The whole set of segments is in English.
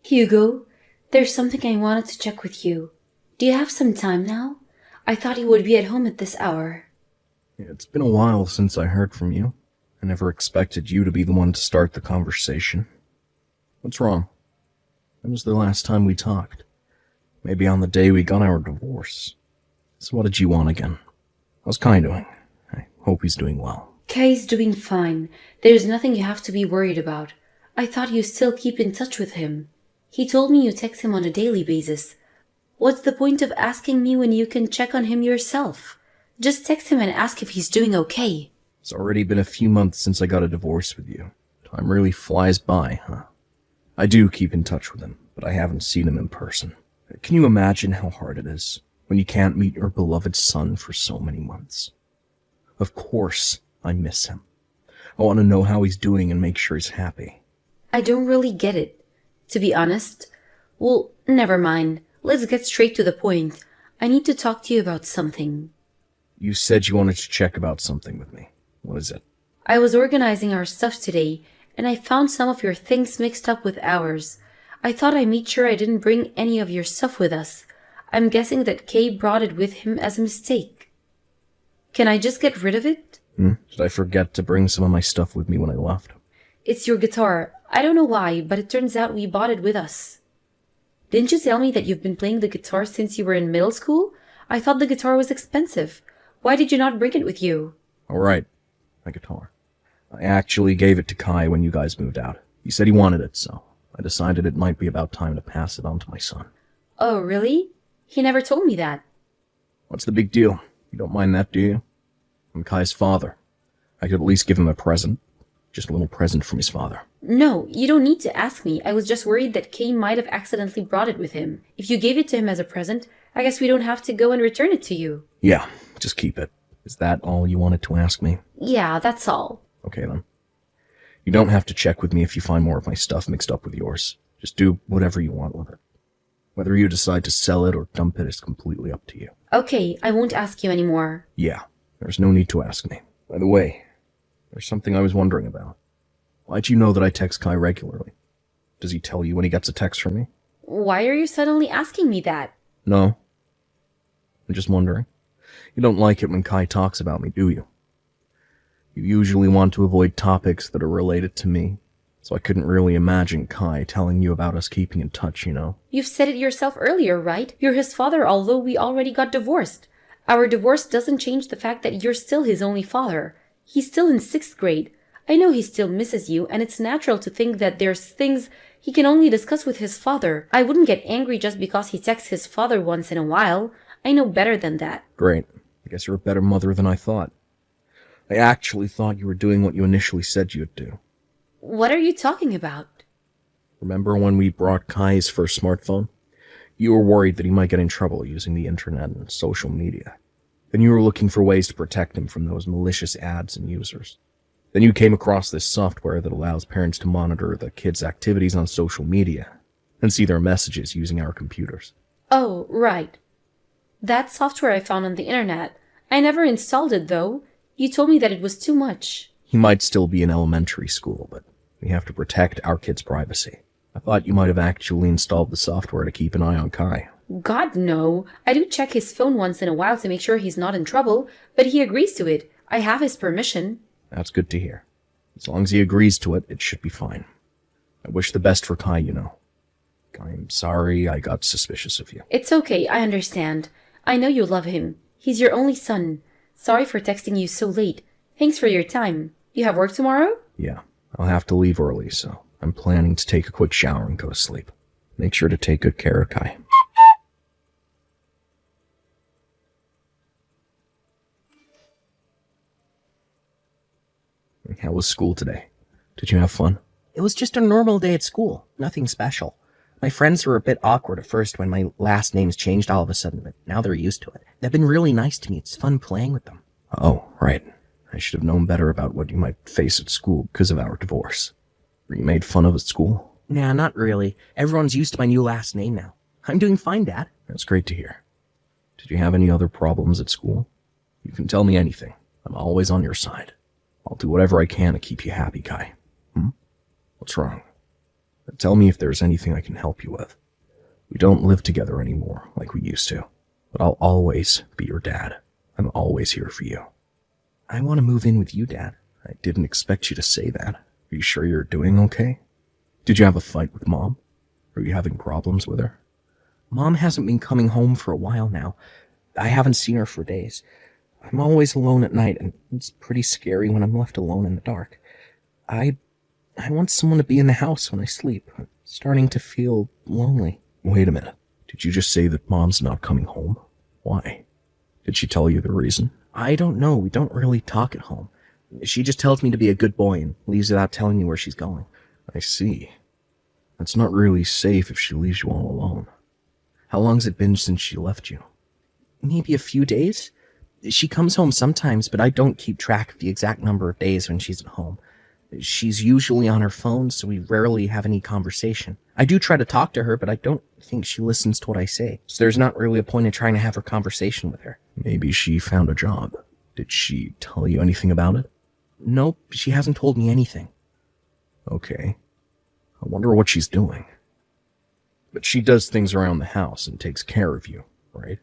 Hugo, there's something I wanted to check with you. Do you have some time now? I thought you would be at home at this hour. Yeah, it's been a while since I heard from you. I never expected you to be the one to start the conversation. What's wrong? When was the last time we talked? Maybe on the day we got our divorce. So what did you want again? How's Kai doing? I hope he's doing well. Kai's doing fine. There's nothing you have to be worried about. I thought you still keep in touch with him. He told me you text him on a daily basis. What's the point of asking me when you can check on him yourself? Just text him and ask if he's doing okay. It's already been a few months since I got a divorce with you. Time really flies by, huh? I do keep in touch with him, but I haven't seen him in person. Can you imagine how hard it is when you can't meet your beloved son for so many months? Of course, I miss him. I want to know how he's doing and make sure he's happy. I don't really get it, to be honest. Well, never mind. Let's get straight to the point. I need to talk to you about something. You said you wanted to check about something with me. What is it? I was organizing our stuff today, and I found some of your things mixed up with ours. I thought I made sure I didn't bring any of your stuff with us. I'm guessing that Kay brought it with him as a mistake. Can I just get rid of it? Did I forget to bring some of my stuff with me when I left? It's your guitar. I don't know why, but it turns out we bought it with us. Didn't you tell me that you've been playing the guitar since you were in middle school? I thought the guitar was expensive. Why did you not bring it with you? All right, my guitar. I actually gave it to Kai when you guys moved out. He said he wanted it, so I decided it might be about time to pass it on to my son. Oh, really? He never told me that. What's the big deal? You don't mind that, do you? I'm Kai's father. I could at least give him a present. Just a little present from his father. No, you don't need to ask me. I was just worried that Kay might have accidentally brought it with him. If you gave it to him as a present, I guess we don't have to go and return it to you. Yeah, just keep it. Is that all you wanted to ask me? Yeah, that's all. Okay, then. You don't have to check with me if you find more of my stuff mixed up with yours. Just do whatever you want with it. Whether you decide to sell it or dump it is completely up to you. Okay, I won't ask you anymore. Yeah, there's no need to ask me. By the way, there's something I was wondering about. Why'd you know that I text Kai regularly? Does he tell you when he gets a text from me? Why are you suddenly asking me that? No. I'm just wondering. You don't like it when Kai talks about me, do you? You usually want to avoid topics that are related to me, so I couldn't really imagine Kai telling you about us keeping in touch, you know? You've said it yourself earlier, right? You're his father, although we already got divorced. Our divorce doesn't change the fact that you're still his only father. He's still in 6th grade. I know he still misses you, and it's natural to think that there's things he can only discuss with his father. I wouldn't get angry just because he texts his father once in a while. I know better than that. Great. I guess you're a better mother than I thought. I actually thought you were doing what you initially said you'd do. What are you talking about? Remember when we brought Kai his first smartphone? You were worried that he might get in trouble using the internet and social media. Then you were looking for ways to protect him from those malicious ads and users. Then you came across this software that allows parents to monitor the kids' activities on social media and see their messages using our computers. Oh, right. That software I found on the internet. I never installed it, though. You told me that it was too much. He might still be in elementary school, but we have to protect our kids' privacy. I thought you might have actually installed the software to keep an eye on Kai. God, no. I do check his phone once in a while to make sure he's not in trouble, but he agrees to it. I have his permission. That's good to hear. As long as he agrees to it, it should be fine. I wish the best for Kai, you know. I'm sorry I got suspicious of you. It's okay, I understand. I know you love him. He's your only son. Sorry for texting you so late. Thanks for your time. You have work tomorrow? Yeah, I'll have to leave early, so I'm planning to take a quick shower and go to sleep. Make sure to take good care of Kai. How was school today? Did you have fun? It was just a normal day at school. Nothing special. My friends were a bit awkward at first when my last names changed all of a sudden, but now they're used to it. They've been really nice to me. It's fun playing with them. Oh, right. I should have known better about what you might face at school because of our divorce. Were you made fun of at school? Nah, not really. Everyone's used to my new last name now. I'm doing fine, Dad. That's great to hear. Did you have any other problems at school? You can tell me anything. I'm always on your side. I'll do whatever I can to keep you happy, Kai. What's wrong? Tell me if there's anything I can help you with. We don't live together anymore like we used to, but I'll always be your dad. I'm always here for you. I want to move in with you, Dad. I didn't expect you to say that. Are you sure you're doing okay? Did you have a fight with Mom? Are you having problems with her? Mom hasn't been coming home for a while now. I haven't seen her for days. I'm always alone at night, and it's pretty scary when I'm left alone in the dark. I want someone to be in the house when I sleep. I'm starting to feel lonely. Wait a minute. Did you just say that Mom's not coming home? Why? Did she tell you the reason? I don't know. We don't really talk at home. She just tells me to be a good boy and leaves without telling me where she's going. I see. That's not really safe if she leaves you all alone. How long's it been since she left you? Maybe a few days. She comes home sometimes, but I don't keep track of the exact number of days when she's at home. She's usually on her phone, so we rarely have any conversation. I do try to talk to her, but I don't think she listens to what I say, so there's not really a point in trying to have a conversation with her. Maybe she found a job. Did she tell you anything about it? Nope, she hasn't told me anything. Okay. I wonder what she's doing. But she does things around the house and takes care of you, right?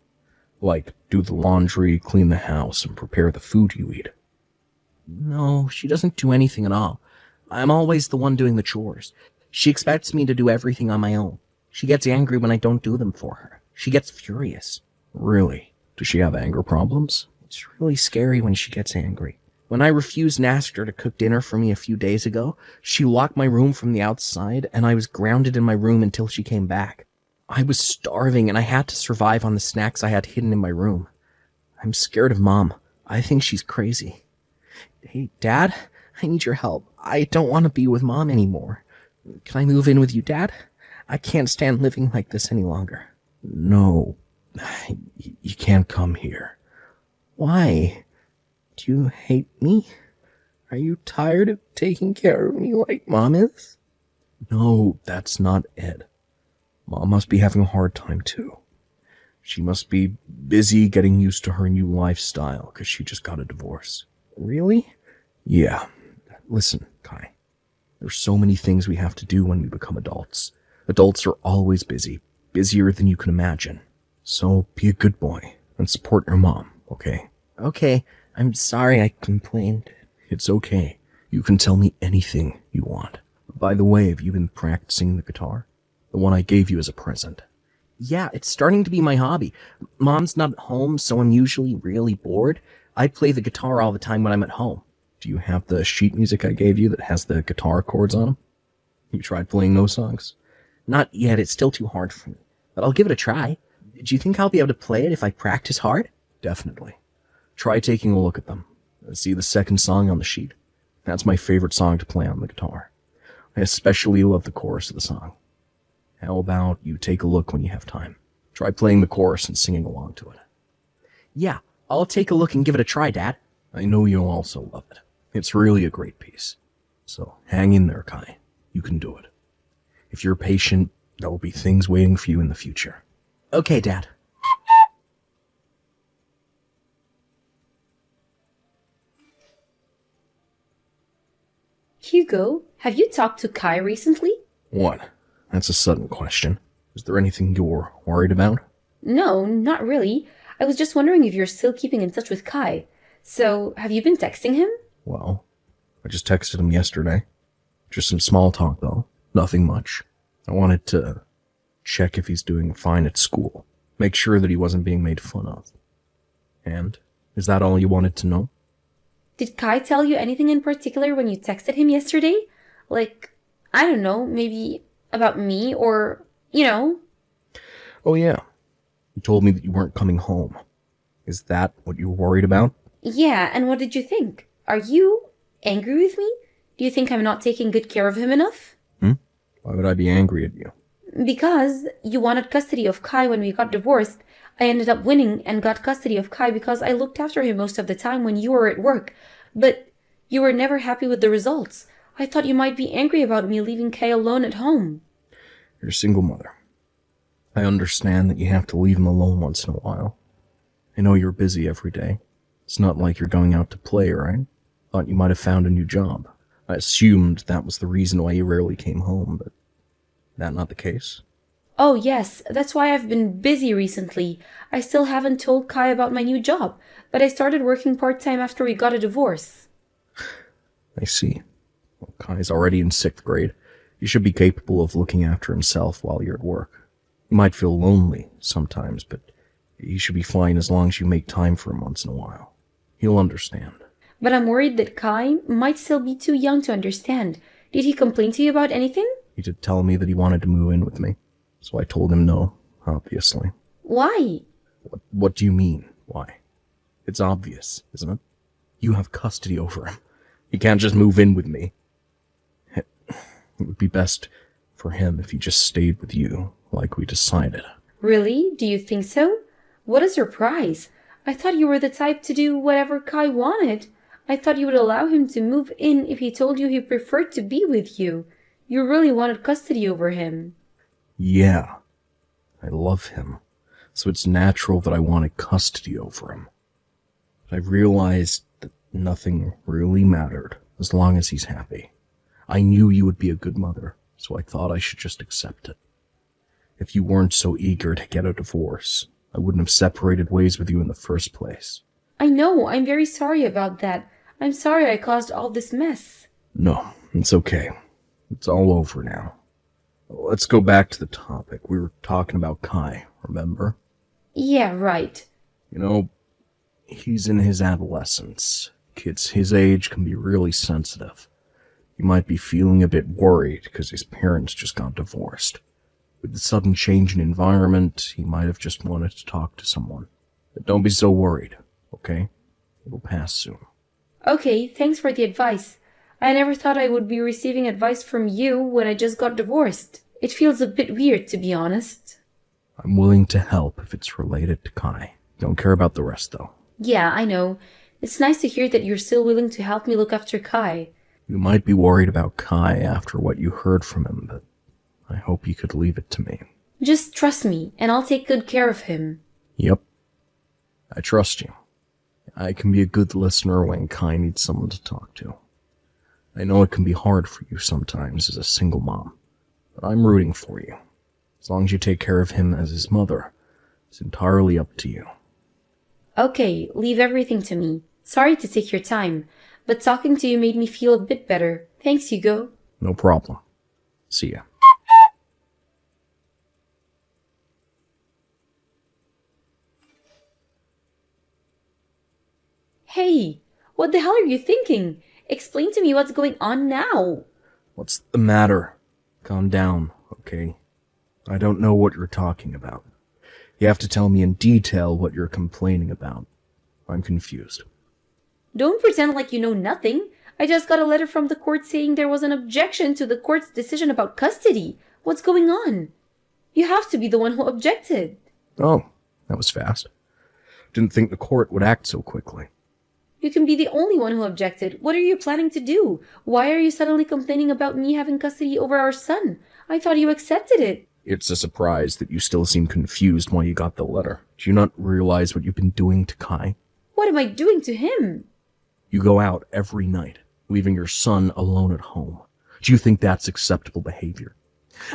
Like do the laundry, clean the house, and prepare the food you eat. No, she doesn't do anything at all. I'm always the one doing the chores. She expects me to do everything on my own. She gets angry when I don't do them for her. She gets furious. Really? Does she have anger problems? It's really scary when she gets angry. When I refused and asked her to cook dinner for me a few days ago, she locked my room from the outside, and I was grounded in my room until she came back. I was starving, and I had to survive on the snacks I had hidden in my room. I'm scared of Mom. I think she's crazy. Hey, Dad, I need your help. I don't want to be with Mom anymore. Can I move in with you, Dad? I can't stand living like this any longer. No, you can't come here. Why? Do you hate me? Are you tired of taking care of me like Mom is? No, that's not it. Mom must be having a hard time too. She must be busy getting used to her new lifestyle because she just got a divorce. Really? Yeah. Listen, Kai. There's so many things we have to do when we become adults. Adults are always busy, busier than you can imagine. So be a good boy and support your mom, okay? Okay, I'm sorry I complained. It's okay. You can tell me anything you want. By the way, have you been practicing the guitar? The one I gave you as a present. Yeah, it's starting to be my hobby. Mom's not at home, so I'm usually really bored. I play the guitar all the time when I'm at home. Do you have the sheet music I gave you that has the guitar chords on them? You tried playing those songs? Not yet, it's still too hard for me. But I'll give it a try. Do you think I'll be able to play it if I practice hard? Definitely. Try taking a look at them. See the second song on the sheet? That's my favorite song to play on the guitar. I especially love the chorus of the song. How about you take a look when you have time? Try playing the chorus and singing along to it. Yeah, I'll take a look and give it a try, Dad. I know you'll also love it. It's really a great piece. So hang in there, Kai. You can do it. If you're patient, there will be things waiting for you in the future. Okay, Dad. Hugo, have you talked to Kai recently? What? That's a sudden question. Is there anything you're worried about? No, not really. I was just wondering if you're still keeping in touch with Kai. So, have you been texting him? Well, I just texted him yesterday. Just some small talk, though. Nothing much. I wanted to check if he's doing fine at school. Make sure that he wasn't being made fun of. And, is that all you wanted to know? Did Kai tell you anything in particular when you texted him yesterday? Like, I don't know, maybe about me or, Oh yeah. You told me that you weren't coming home. Is that what you were worried about? Yeah, and what did you think? Are you angry with me? Do you think I'm not taking good care of him enough? Why would I be angry at you? Because you wanted custody of Kai when we got divorced. I ended up winning and got custody of Kai because I looked after him most of the time when you were at work. But you were never happy with the results. I thought you might be angry about me leaving Kai alone at home. You're a single mother. I understand that you have to leave him alone once in a while. I know you're busy every day. It's not like you're going out to play, right? Thought you might have found a new job. I assumed that was the reason why you rarely came home, but That not the case? Oh, yes, that's why I've been busy recently. I still haven't told Kai about my new job, but I started working part-time after we got a divorce. I see. Well, Kai's already in 6th grade. He should be capable of looking after himself while you're at work. You might feel lonely sometimes, but he should be fine as long as you make time for him once in a while. He'll understand. But I'm worried that Kai might still be too young to understand. Did he complain to you about anything? He did tell me that he wanted to move in with me, so I told him no, obviously. Why? What do you mean, why? It's obvious, isn't it? You have custody over him. He can't just move in with me. It would be best for him if he just stayed with you, like we decided. Really? Do you think so? What is your prize? I thought you were the type to do whatever Kai wanted. I thought you would allow him to move in if he told you he preferred to be with you. You really wanted custody over him. Yeah, I love him, so it's natural that I wanted custody over him. But I realized that nothing really mattered as long as he's happy. I knew you would be a good mother, so I thought I should just accept it. If you weren't so eager to get a divorce, I wouldn't have separated ways with you in the first place. I know, I'm very sorry about that. I'm sorry I caused all this mess. No, it's okay. It's all over now. Let's go back to the topic. We were talking about Kai, remember? Yeah, right. You know, he's in his adolescence. Kids his age can be really sensitive. He might be feeling a bit worried because his parents just got divorced. With the sudden change in environment, he might have just wanted to talk to someone. But don't be so worried, okay? It'll pass soon. Okay, thanks for the advice. I never thought I would be receiving advice from you when I just got divorced. It feels a bit weird, to be honest. I'm willing to help if it's related to Kai. Don't care about the rest, though. Yeah, I know. It's nice to hear that you're still willing to help me look after Kai. You might be worried about Kai after what you heard from him, but I hope you could leave it to me. Just trust me, and I'll take good care of him. Yep. I trust you. I can be a good listener when Kai needs someone to talk to. I know it can be hard for you sometimes as a single mom, but I'm rooting for you. As long as you take care of him as his mother, it's entirely up to you. Okay, leave everything to me. Sorry to take your time, but talking to you made me feel a bit better. Thanks, Hugo. No problem. See ya. Hey, what the hell are you thinking? Explain to me what's going on now. What's the matter? Calm down, okay? I don't know what you're talking about. You have to tell me in detail what you're complaining about. I'm confused. Don't pretend like you know nothing. I just got a letter from the court saying there was an objection to the court's decision about custody. What's going on? You have to be the one who objected. Oh, that was fast. Didn't think the court would act so quickly. You can be the only one who objected. What are you planning to do? Why are you suddenly complaining about me having custody over our son? I thought you accepted it. It's a surprise that you still seem confused why you got the letter. Do you not realize what you've been doing to Kai? What am I doing to him? You go out every night, leaving your son alone at home. Do you think that's acceptable behavior?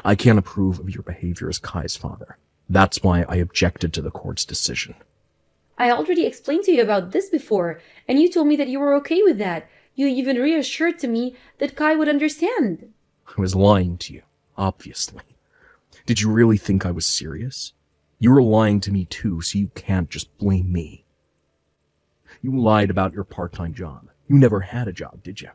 I can't approve of your behavior as Kai's father. That's why I objected to the court's decision. I already explained to you about this before, and you told me that you were okay with that. You even reassured to me that Kai would understand. I was lying to you, obviously. Did you really think I was serious? You were lying to me too, so you can't just blame me. You lied about your part-time job. You never had a job, did you?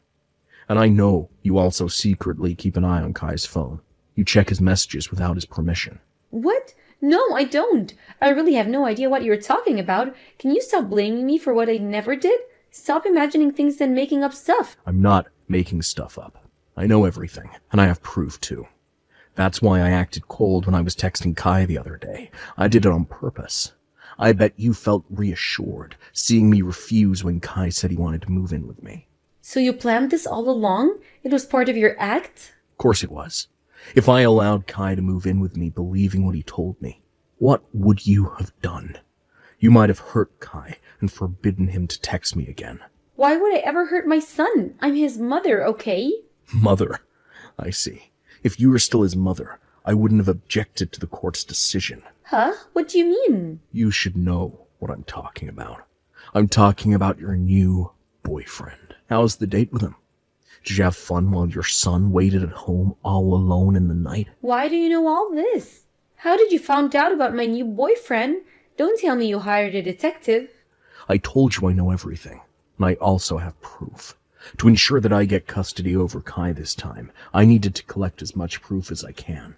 And I know you also secretly keep an eye on Kai's phone. You check his messages without his permission. What? No, I don't. I really have no idea what you're talking about. Can you stop blaming me for what I never did? Stop imagining things and making up stuff. I'm not making stuff up. I know everything, and I have proof too. That's why I acted cold when I was texting Kai the other day. I did it on purpose. I bet you felt reassured, seeing me refuse when Kai said he wanted to move in with me. So you planned this all along? It was part of your act? Of course it was. If I allowed Kai to move in with me believing what he told me, what would you have done? You might have hurt Kai and forbidden him to text me again. Why would I ever hurt my son? I'm his mother, okay? Mother. I see. If you were still his mother, I wouldn't have objected to the court's decision. Huh? What do you mean? You should know what I'm talking about. I'm talking about your new boyfriend. How's the date with him? Did you have fun while your son waited at home all alone in the night? Why do you know all this? How did you find out about my new boyfriend? Don't tell me you hired a detective. I told you I know everything, and I also have proof. To ensure that I get custody over Kai this time, I needed to collect as much proof as I can.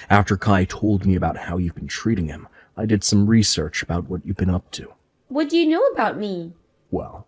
After Kai told me about how you've been treating him, I did some research about what you've been up to. What do you know about me? Well,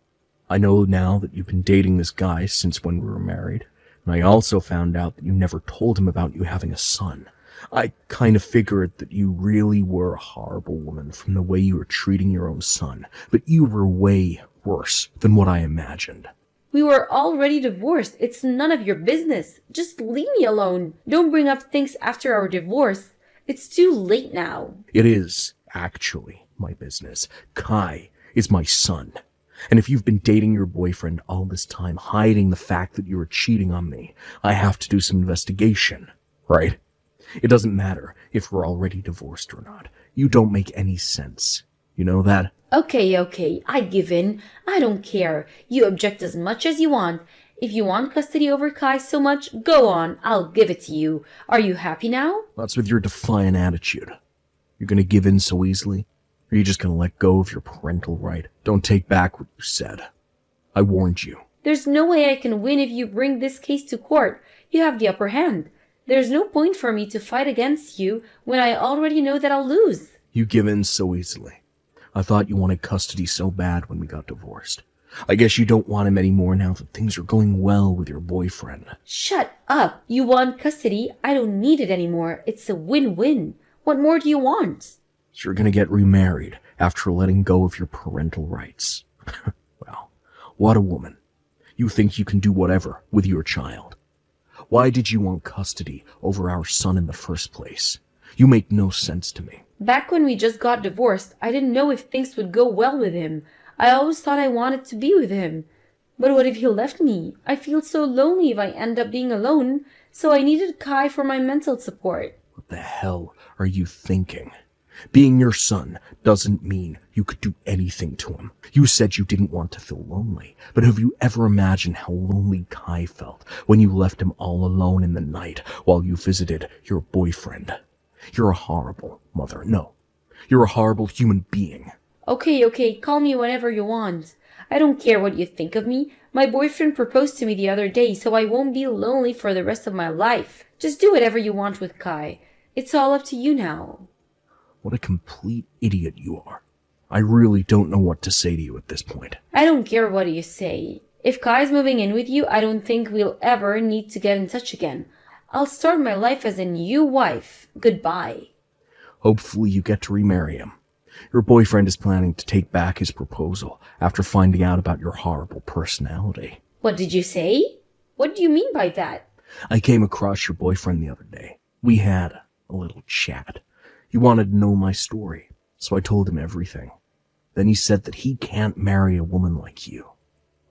I know now that you've been dating this guy since when we were married, and I also found out that you never told him about you having a son. I kind of figured that you really were a horrible woman from the way you were treating your own son, but you were way worse than what I imagined. We were already divorced. It's none of your business. Just leave me alone. Don't bring up things after our divorce. It's too late now. It is actually my business. Kai is my son. And if you've been dating your boyfriend all this time, hiding the fact that you were cheating on me, I have to do some investigation, right? It doesn't matter if we're already divorced or not. You don't make any sense. You know that? Okay, I give in. I don't care. You object as much as you want. If you want custody over Kai so much, go on. I'll give it to you. Are you happy now? That's with your defiant attitude. You're gonna give in so easily? Or are you just gonna let go of your parental right? Don't take back what you said. I warned you. There's no way I can win if you bring this case to court. You have the upper hand. There's no point for me to fight against you when I already know that I'll lose. You give in so easily. I thought you wanted custody so bad when we got divorced. I guess you don't want him anymore now that things are going well with your boyfriend. Shut up. You want custody. I don't need it anymore. It's a win-win. What more do you want? So you're gonna get remarried after letting go of your parental rights. Well, what a woman. You think you can do whatever with your child. Why did you want custody over our son in the first place? You make no sense to me. Back when we just got divorced, I didn't know if things would go well with him. I always thought I wanted to be with him. But what if he left me? I feel so lonely if I end up being alone, so I needed Kai for my mental support. What the hell are you thinking? Being your son doesn't mean you could do anything to him. You said you didn't want to feel lonely, but have you ever imagined how lonely Kai felt when you left him all alone in the night while you visited your boyfriend? You're a horrible mother. No, you're a horrible human being. Okay, call me whenever you want. I don't care what you think of me. My boyfriend proposed to me the other day, so I won't be lonely for the rest of my life. Just do whatever you want with Kai. It's all up to you now. What a complete idiot you are. I really don't know what to say to you at this point. I don't care what you say. If Kai's moving in with you, I don't think we'll ever need to get in touch again. I'll start my life as a new wife. Goodbye. Hopefully you get to remarry him. Your boyfriend is planning to take back his proposal after finding out about your horrible personality. What did you say? What do you mean by that? I came across your boyfriend the other day. We had a little chat. He wanted to know my story, so I told him everything. Then he said that he can't marry a woman like you.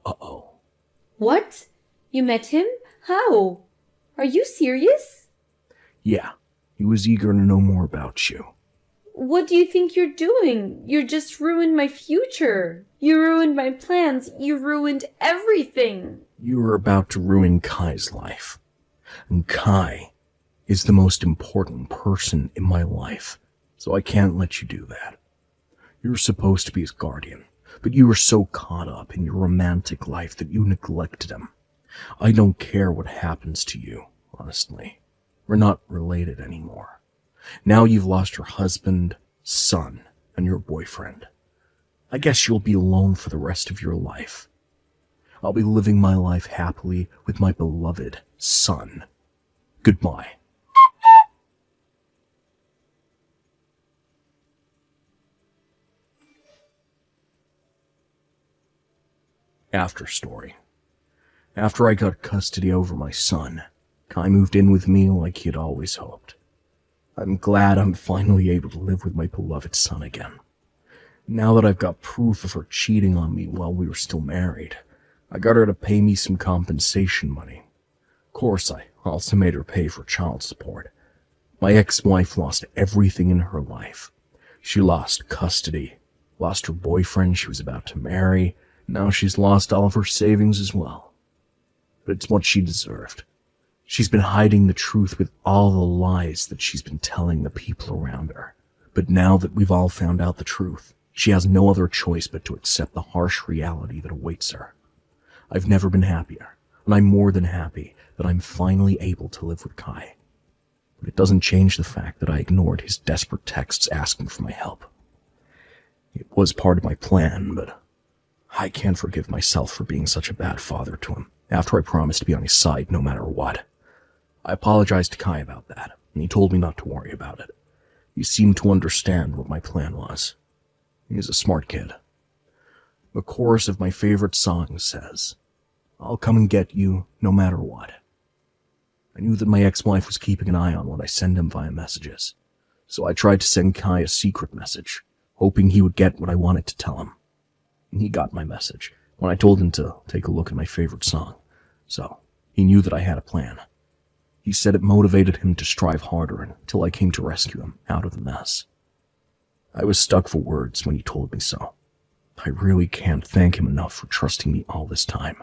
Uh-oh. What? You met him? How? Are you serious? Yeah, he was eager to know more about you. What do you think you're doing? You just ruined my future. You ruined my plans. You ruined everything. You were about to ruin Kai's life. And Kai is the most important person in my life, so I can't let you do that. You're supposed to be his guardian, but you were so caught up in your romantic life that you neglected him. I don't care what happens to you, honestly. We're not related anymore. Now you've lost your husband, son, and your boyfriend. I guess you'll be alone for the rest of your life. I'll be living my life happily with my beloved son. Goodbye. After story. After I got custody over my son, Kai moved in with me like he'd always hoped. I'm glad I'm finally able to live with my beloved son again. Now that I've got proof of her cheating on me while we were still married, I got her to pay me some compensation money. Of course, I also made her pay for child support. My ex-wife lost everything in her life. She lost custody, lost her boyfriend she was about to marry. Now she's lost all of her savings as well. But it's what she deserved. She's been hiding the truth with all the lies that she's been telling the people around her. But now that we've all found out the truth, she has no other choice but to accept the harsh reality that awaits her. I've never been happier, and I'm more than happy that I'm finally able to live with Kai. But it doesn't change the fact that I ignored his desperate texts asking for my help. It was part of my plan, but I can't forgive myself for being such a bad father to him after I promised to be on his side no matter what. I apologized to Kai about that, and he told me not to worry about it. He seemed to understand what my plan was. He's a smart kid. The chorus of my favorite song says, "I'll come and get you no matter what." I knew that my ex-wife was keeping an eye on what I send him via messages, so I tried to send Kai a secret message, hoping he would get what I wanted to tell him. And he got my message when I told him to take a look at my favorite song, so he knew that I had a plan. He said it motivated him to strive harder until I came to rescue him out of the mess. I was stuck for words when he told me so. I really can't thank him enough for trusting me all this time.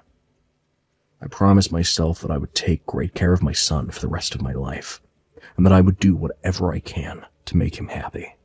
I promised myself that I would take great care of my son for the rest of my life, and that I would do whatever I can to make him happy.